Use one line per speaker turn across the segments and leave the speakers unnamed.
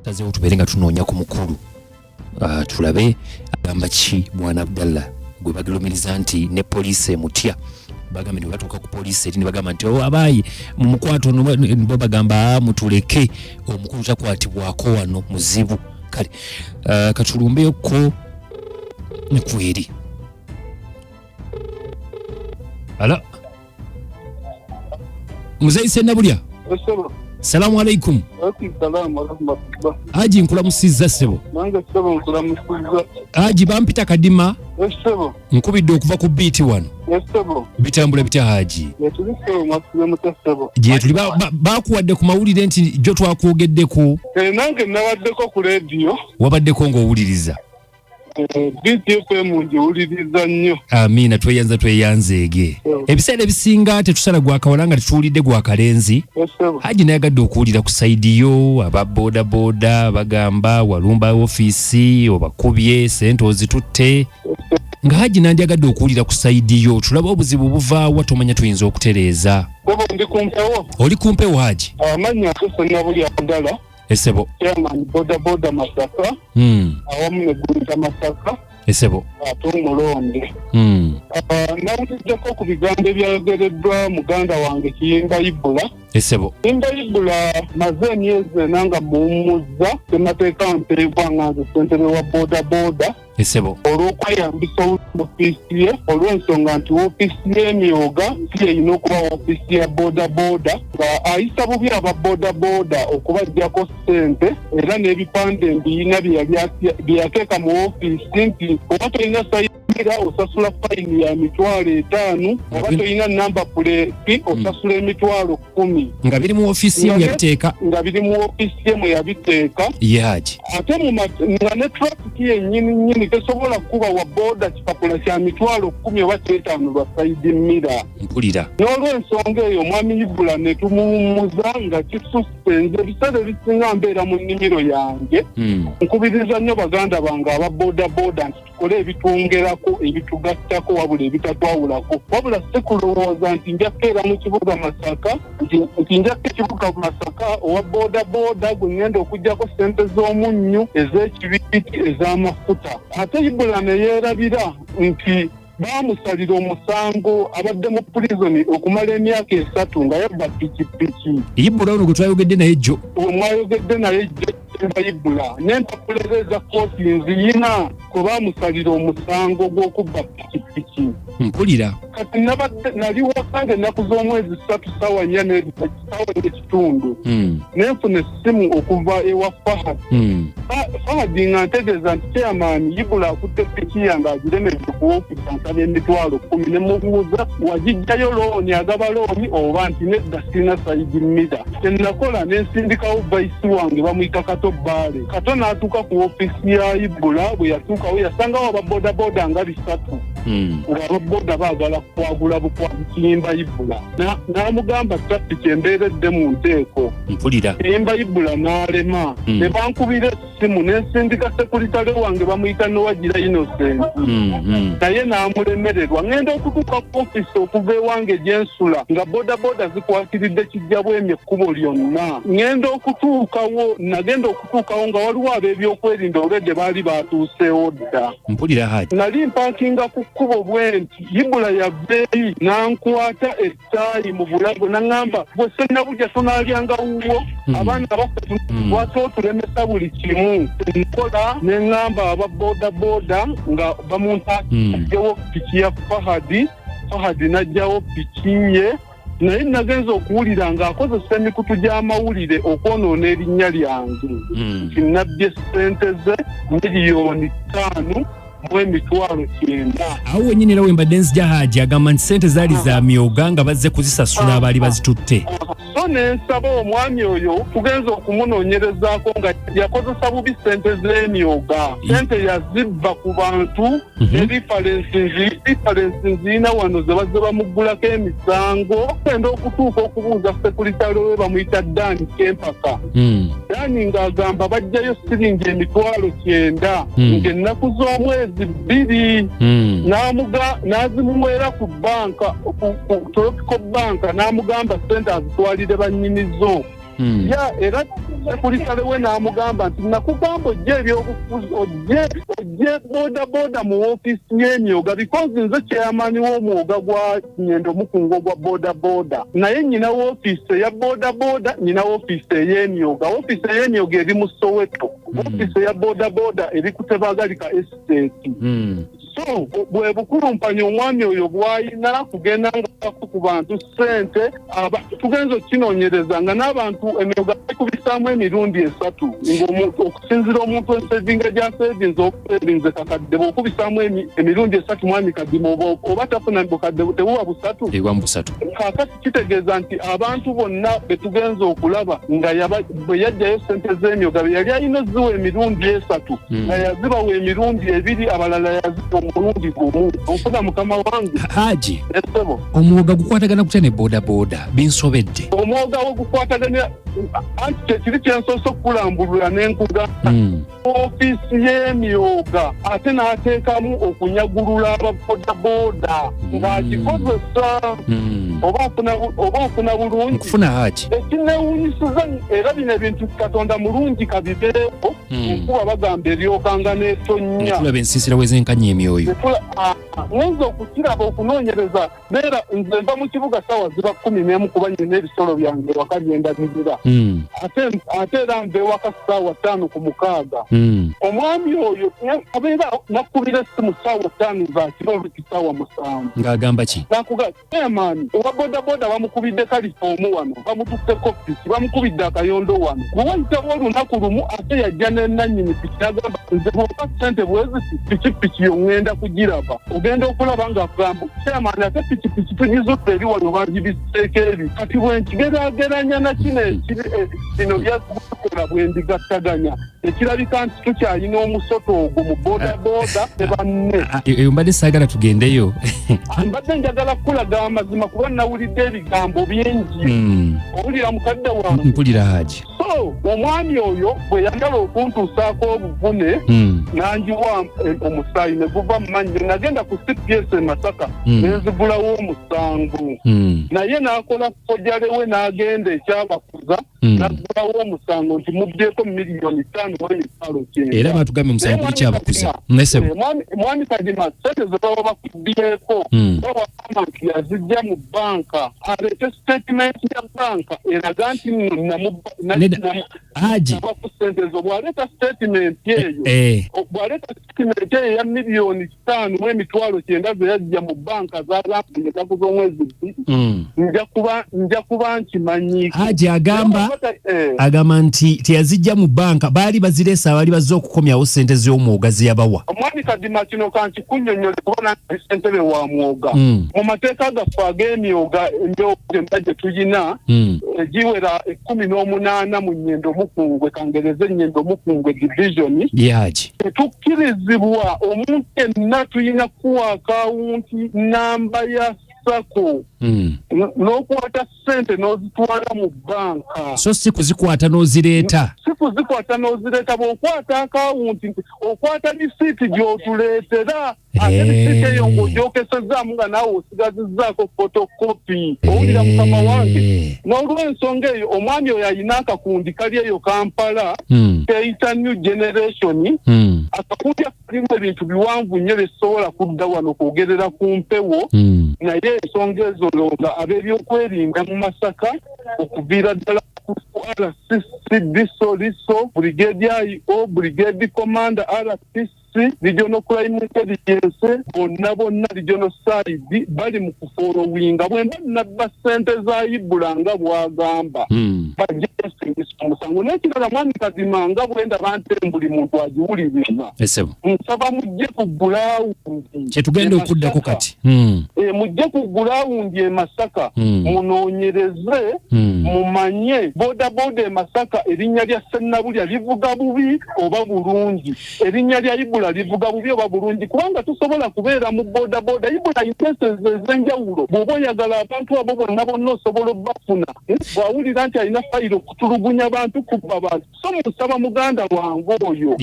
tazeho tuberenga tunoonya ku mukulu tulabe agamba ki Bwana Abdallah gwe bagulumiriza nti ne police emutya bagamba nti batuuka ku police eri ne bagamba nti abaayi mu mukwato bo bagamba mutuleke omukulu takwatibwako wano muzibu kale katulumbeko ne kweri ala Mzee Senabulya Salamu alaikum.
Salamu alaikum.
Haji nkulamusizza sebo.
Nange sebo nkulamusizza.
Haji bampita kadima.
Sebo.
Nkubidde okuva ku beat wano.
Sebo.
Bitambula bitya Haji.
Tuli sebo masibe mutasebo.
Je tuli bakuwadde ku mawulire nti jo twakwogeddeko.
Nange nawaddeko ku radio.
Wabaddeko ng'owuliriza.
BTFM njiwuliriza nnyo.
Amina tweyanzeege. Ebiseera ebisinga tetusala gwakawala nga tetuwulidde gwakalenzi. Haji nayagadde okuwulira ku saidi yo aba boda boda bagamba walumba ofiisi obakubye sente ozitutte. Nga Haji nandyagadde okuwulira ku saidi yo tulaba obuzibu buvaawa tomanya tuyinza okutereeza.
Ndi kumpewo.
Oli kumpewo Haji?
Amanya Senabulya Abdallah.
Esebo.
Chairman boda boda Masaka. Awamu ne Gunta Masaka.
Esebo.
Mulonde. Nawuliddeko ku bigambo ebyayogereddwa muganda wange Kiyimba Ibula.
Esebo.
Kiyimba Ibula maze emyezi ena nga muwummuzza temateeka mpeebwa nga nze ssentebe wa boda boda.
Esebo.
Olw'okweyambisa ofiisi ye olw'ensonga nti ofiisi y'emyoga si erina okuba ofiisi ya boda boda nga ayisa bubi aba boda boda okubaggyako ssente era n'ebipande mbiina bye yateeka mu ofiisi nti oba tolina sayingira osasula fayini ya $5,000 oba tolina namba puleeti osasula $10,000
nga biri mu ofiisi ye yabiteeka
nga biri mu ofiisi ye mwe yabiteeka
Haji
ate nga ne traffic yennyini tesobola kuba wa boda kipapula kya $10,000 oba $5,000 lwa side mirror.
Mpulira
N'olw'ensonga eyo omwami Ibula ne tumuwummuza nga kisusenze ebiseera ebisinga mbeera mu nnimiro yange nkubiriza nnyo baganda bange aba boda boda nti tukole ebitwongerako ebitugattako wabula ebitatwawulako wabula si kulowooza nti njakkeera mu kibuga Masaka nti njakka ekibuga Masaka owa boda boda gwe ngenda okuggyako ssente z'omunnyo ez'ekibiti ez'amafuta ate Ibula ne yeerabira nti baamusalira omusango abadde mu prison okumala emyaka 3 nga yabba pikipiki.
Ibula ono gwe twayogedde naye jjo
mwayogedde naye jjo Ibula n'empapula eza kooti nziyina kwe baamusalira omusango gw'okubba pikipiki.
Mpulira
kati nali wasange ennaku z'omwezi 3 ssaawa 4 n'ekitundu nenfuna essimu okuva ewa Fahad. Fahad nga ntegeeza nti chairman Ibula akutte piki yange agiremedde ku ofiisi ansaba $10,000 ne mubuuza wagijjayo looni agaba looni oba nti nedda sirina sayidi mmira. Kyennakola ne nsindikawo vayisi wange bamuyita Kato Baale. Kato n'atuuka ku ofiisi ya Ibula bwe yatuukawo yasangawo ababodaboda nga 3 ng'ababoda baagala kwagula bukwagu Kiyimba Ibula n'amugamba traffic embeeredde mu nteeko.
Mpulira
Kiyimba Ibula n'alema ne bankubira essimu ne nsindika sekuritale wange bamuyita Nowagira Innocent naye n'amulemererwa. Ngenda okutuuka ku ofiisi okuva ewange gye nsula nga bodaboda zikwatiridde Kijjabwemi ekkubo lyonna. Ngenda okutuukawo nga waliwo ab'ebyokwerinda olwedde baali baatuuseewo dda.
Mpulira Haji
nali mpakinga ku kkubo bwenti Ibula yavveeyi n'ankwata ettaayi mu bulago n'aŋŋamba bwe Senabulya tonaalyanga wuwo abaana abasatu lwaki otulemesa buli kimu. Nkola ne ŋŋamba aba bodaboda nga bamuntaajjawo piki ya Fahadi n'ajjawo piki ye naye nagenza okuwulira ng'akozesa emikutu gy'amawulire okwonoona erinnya lyange nti nabbye ssente ze $5,900,000.
Awo wennyini era wembadde nzija Haji agamba nti ssente zaali za myoga nga bazze kuzisasula abaali bazitutte.
So n'ensaba omwami oyo tugenza okumunoonyerezaako nga yakozesa bubi ssente z'emyoga. Ssente yazibba ku bantu ne diferensi nziyina wano ze bazze bamuggulako emisango. Genda okutuuka okubuuza sekuritale we bamuyita Dani Kempaka. Dani ng'agamba bajjayo siringi $9,000 ng'ennaku z'omwezi 2 n'azimumwera ku banka ku Tropical Bank n'amugamba ssente azitwalire bannyinizo ya era polisi we n'amugamba nti nakugamba ojje ebyobufuzi ojje boda mu ofisi y'emyoga because nze chairman w'omwoga gwa Nyendo Mukungo gwa boda naye nyina ofisi ya boda nyina ofisi y'emyoga eri mu Soweto ofisi ya boda eri ku Tebagalika estate so bwe bukulumpanya omwami oyo bwayina kugenda nga ku bantu sente tugenza okinoonyereza nga n'abantu emyoga kubisaamu emirundi 3 okusinzira omuntu ensevinga gya savings okusevinze kakadde bw'okubisaamu emirundi 3 mwami kadima oba tafuna bukadde tebuba busatu kaakati kitegeeza nti abantu bonna betugenza okulaba nga bwe yajjayo sente z'emyoga bye yali alina ziwa emirundi 3 nga yazibawa emirundi 2 abalala yaziba omulundi gumu onfuna mukama wange
Haji omwoga gukwatagana kutya ne boda binsobedde
omwoga wo gukwatagana anti kyekiri kyensoose okulambulula n'enkuga ofisi y'emyoga ate n'ateekamu okunyagulula ababoda ng'agikozesa oba ofuna bulungi
nkufuna Haji
ekinewunyisiza era bino ebintu Katonda mulungi kabibeeko enkuba bagamba eryokanga n'etonnya
tulaba ensiisira wezenkanya emyoyo
ngenza okukiraba okunoonyereza beera nze nva mu kibuga sawa ziba 11 kuba nyina ebisolo byange ewaka byendabirira ate era nva ewaka ssaawa 5 ku 6 omwami oyo abeera nakubira essimu ssaawa 5 za kiro oluki ssaawa 7
ng'agamba ki
nakuga maani owa boda bamukubidde kalifoomu wano bamututteko piki bamukubidde akayondo wano bwewayitawo olunaku lumu ate yajja n'ennannyini piki agamba nze bwoba ssente bwezisi piki yongenda kugiraba ogenda okulaba nga agamba kyamaani ate pikipiki tugizutte eri wano bagibisseeko ebi kati bwenkigeraageranya na kino byakola bwendigattaganya ekirabika nti tukyalina omusoto ogwo mu boda ne banne
eyo mbadde saagala tugendeyo
mbadde njagala kukulaga amazima kuba nawulidde ebigambo bingi owulira mukadde wange
mpulira Haji
so omwami oyo bwe yagala okuntuusaako obuvune nanjiwa omusaayi ne guva mu mannyo nagenda ku CPS e Masaka nenzigulawo omusango naye n'akola ffojjalewe n'agenda ekyabakuza n'agulawo omusango nti mubbyeko miliyoni 5
era batugambye omusango guli kyabakuza
mwami Kadima sente ze baba bakubbyeko bawagamba nti yazijja mu banka aleete statement ya banka eraga nti
Haji
sente zo bw'aleeta statement eyo ya miliyoni 5.9 ze yajja mu banka zagambye ennaku z'omwezi 2 nja kuba nkimanyiiko
Haji agamba nti teyazijja mu banka baali bazireesa abaali bazze okukomyawo sente z'omwoga ze yabawa
omwami Kadima kino kankikunnyonnyole kubona ssentebe wa mwoga mu mateeka gaffe ag'emyoga emyoga gye tulina giwera 18 mu Nyendo Mukungwe Kangereza Nyendo Mukungwe division
Haji
tukkirizibwa omuntu yenna tulina kuwa akawunti namba ya sako n'okwata ssente n'ozitwala mu banka
so si kuzikwata n'ozireeta
bw'okwata akawunti okwata lisiiti gy'otuleetera ate lisiiti eyo ng'ogyokesezaamu nga naawe osigazizzaako fotokopi owulira mukama wange n'olw'ensonga eyo omwami oyo alina akakundi kali eyo Kampala keyita New Generation akakundi akalimu ebintu biwanvu nnyo byesobola kudda wano kwogerera ku mpewo naye ensonga ezo nga ab'ebyokwerinda mu Masaka okuviira ddala ku RCC Liso Brigadier IO Brigade Commander RCC Regional Crime Intelligence bonna regional side bali mu kufollowinga bwemba nabba ssente za Ibula nga bwagamba omusango n'ekirala mwami Kadima nga bwenda bante buli muntu agiwuliriza nsaba mujje ku gulawundi
kyetugenda okuddako kati
mujje ku gulawundi e Masaka munoonyereze mumanye boda e Masaka erinnya lya Ssennabulya livuga bubi oba bulungi erinnya lya Ibula livuga bubi oba bulungi kubanga tusobola kubeera mu boda boda. Ibula impresses ez'enjawulo bw'oba oyagala abantu abo bonna bonna osobola obbafuna bw'awulira nti alina fayiro kutulugunya abantu kubba abantu. So musaba muganda wange oyo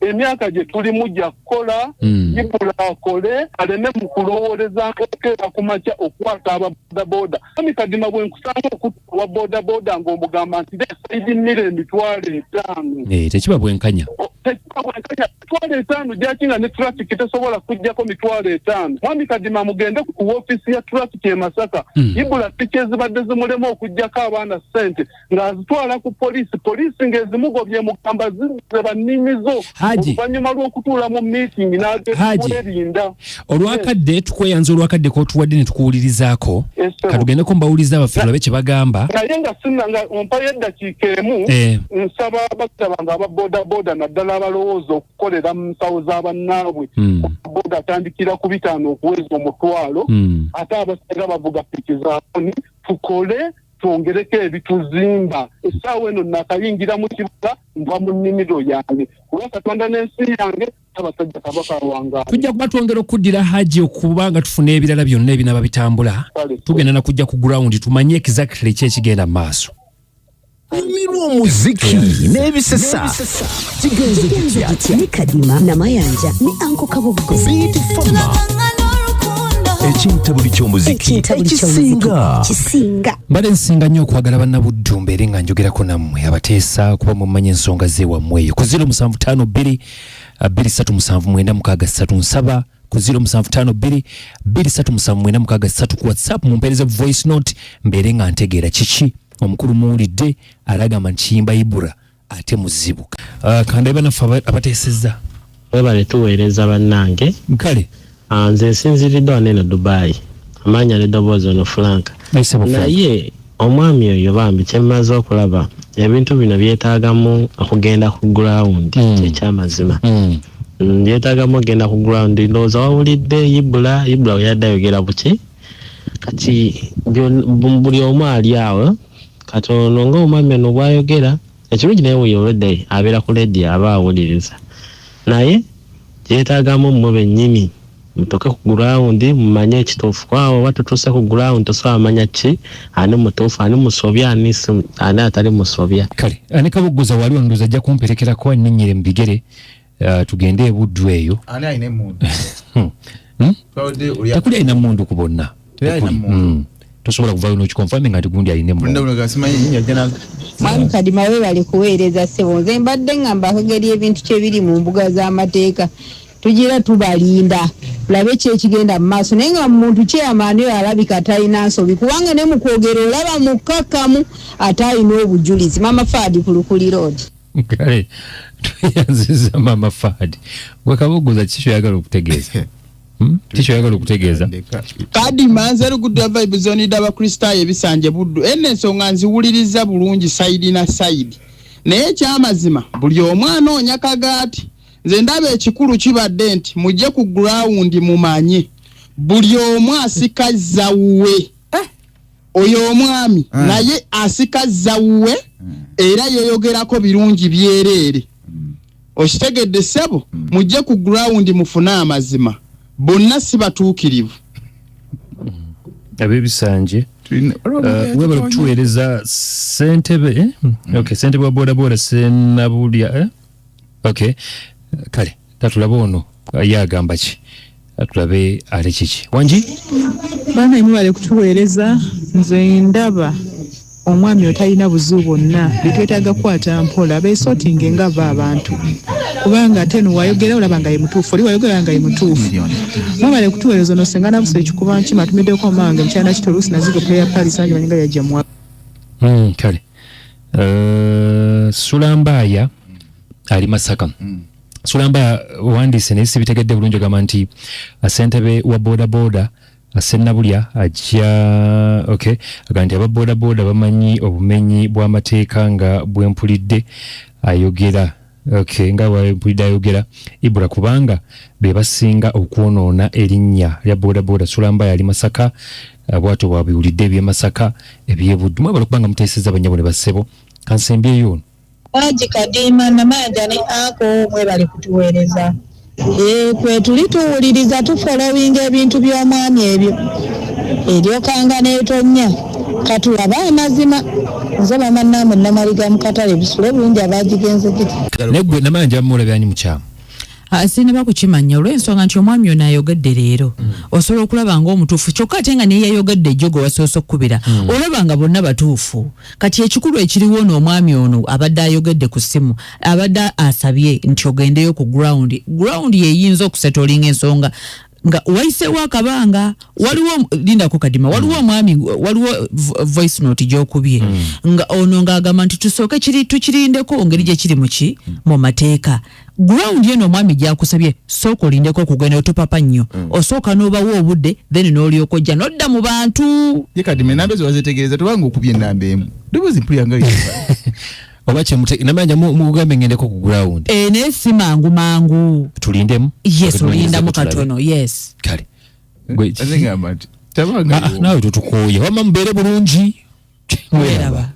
emyaka gye tulimu gya kukola Ibula akole aleme mu kulowooleza nkeera ku makya okukwata ababoda boda. Kadima bwe nkusanga okuwa boda boda ng'omugamba nti sayidi mmire $5,000.
Tekiba bwenkanya. $5,000 gyakinga ne traffic tesobola kujjako $5,000. Mwami Kadima mugende ku ofisi ya traffic e Masaka. Ibula piki ezibadde zimulema okujjako abaana ssente ng'azitwala ku poliisi ng'ezimugobye mugamba zizze bannimizo oluvannyuma lw'okutuula mu meeting n'agewerinda. Olwakadde tukweyanza olwakadde k'otuwadde ne tukuwulirizaako katugendeko mbawuliriza abaffe tulabe kye bagamba.
Naye nga sinanga ompayo eddakiika emu nsaba bakitaba aba boda naddala abalowooza okukolera mu nsawo z'abannaabwe boda atandikira ku 5 okuweza $1,000 ate abasinga bavuga piki zaaboni tukole twongereko ebituzimba. Essaawa eno nakayingira mu kibuga nva mu nnimiro yange kuba Katonda n'ensi yange abasajja kabaka wange.
Tujja kuba twongera okuddira Haji okubanga tufuna ebirala byonna ebinaba bitambula. Tugenda na kujja ku ground tumanye exactly ki ekigenda mu maaso.
Umirwa omuziki n'ebisesa kigenze kitya
ni Kadima na Mayanja ni Anko Kabugo
ekintabuli ky'omuziki
kisinga
mbale nsinga nnyo okwagala bannabuddu mbeere nga njogerako nammwe abateesa kuba mumanye ensonga zeewammweyo ku 0752 237 ku 0752 237 ku WhatsApp mumpeereze voice note mbeere nga ntegeera kiki omukulu muwulidde alagamba nkiyimba Ibula ate muzibu. Kandaba naffe abateesezza
webale tuweereza bannange
kale
nze nsinziriddwa wano eno Dubai amaanya n'eddoboozi ono Frank naye omwami oyo bambi kyemmaze okulaba ebintu bino byetaagamu okugenda ku ground ekyamazima byetaagamu okugenda ku ground ndowooza wawulidde Ibula weyadde ayogera buki kati buli omu ali awo katono ng'omwami ono bw'ayogera ekirungi naye weyoledde abeera ku ledia aba awuliriza naye yeetaagamu mmwe bennyini mutoke ku ground mumanye ekituufu kwawo batutuuse ku ground tosobola amanya ki ani mutuufu ani musobya ani atali musobya.
Kale ani Kabuguza wali wanduza ajja kumperekerako anninnyire mu bigere tugende ebuddu eyo
ani alina emmundu
takuli alina mmundu ku bonna tosobola kuvaayo n'okikonfirme nga tigundi alina emmundu.
Mwami Kadima weebale kuweereza ssebo nze mbadde ngamba akageri ebintu kyebiri mu mbuga z'amateeka tugira tubalinda labe ki ekigenda mu maaso naye nga muntu kyeyamaani oyo alabika talina nsobi kubanga ne mu kwogera olaba mukkakkamu ate alina obujulizi. Mama Fadi ku Lukuli Road.
Kale tuyanziza Mama Fadi gwe Kabuguza kiki oyagala okutegeeza kiki oyagala okutegeeza
Kadima nze Luguudo Vibe Zone daba Kristaayo ebisanje buddu enne ensonga nziwuliriza bulungi sayidi na sayidi naye kyamazima buli omu anoonya kagaati. Nze ndaba ekikulu kibadde nti mujje ku ground mumanye buli omu asikazza wuwe oyo omwami naye asikazza wuwe era yeyogerako birungi byereere okitegedde ssebo mujje ku ground mufune amazima bonna si batuukirivu.
Ab'ebisanje webale kutuweereza ssentebe ssentebe wa boda boda Sennabulya kale tatulaba ono ye agamba ki atulabe ale kiki Wanji
baana imwe kutuweereza nze ndaba omwami otalina buzibu bwonna bitwetaaga kukwata mpola beesotinge ngava abantu kubanga ate nuwayogera olaba nga ye mutuufu oli wayogera nga ye mutuufu mwabale kutuweereza ono sengana busa ekikuba nkima atumiddeko mange mukyana kitolusi nazigo player paris anje banyinga yajja mwa
kale Sulambaya ali Masaka Sulamba wandiise naye sibitegedde bulungi agamba nti ssentebe wa boda boda Sennabulya ajja aga nti aba boda boda bamanyi obumenyi bw'amateeka nga bwempulidde ayogera nga bwempulidde ayogera Ibula kubanga be basinga okwonoona erinnya lya boda boda. Sulamba ali Masaka bwato bwabiwulidde eby'e Masaka eby'ebuddu mwebala okubanga muteeseza banyabo ne bassebo kansembyeyo ono
Haji Kadima Namanja ne ako mwe bali kutuweereza. Kwe tulituwuliriza tufolowinga ebintu by'omwami ebyo. Eryokanga n'etonya. Katulaba amazima. Nze bamannaamu Namaliga mu katale bisule bulungi abaagigenze giti.
Negwe Namanja mulabye mu kyama.
Sinaba kukimanya olw'ensonga nti omwami ono ayogedde leero osobola okulaba ng'omutuufu kyokka ate nga naye yayogedde ejjogo wasoose okkubira olaba nga bonna batuufu kati ekikulu ekiriwo n'omwami ono abadde ayogedde ku ssimu abadde asabye nti ogendeyo ku ground yeyinza okusetolinga ensonga nga waisewo akabanga waliwo Linda Kadima waliwo omwami waliwo voice note gy'okubye nga ono ng'agamba nti tusooke tukirindeko ngeri gye kiri mu mateeka ground yeno omwami gyakusabye sooka olindeko okugenda otopapa nnyo osooka n'obawo obudde then n'olyoka ojja n'odda mu bantu
ye Kadima enamba ezo wazitegeereza tobanga okubye ennamba emu ddoboozi mpulira
oba Namanja mugambe ngendeko ku ground
naye si mangu
tulindemu
yes olindamu katono yes
kale
azengamba nti tabanga
nawe tutukoye wama mubeere bulungi
weraba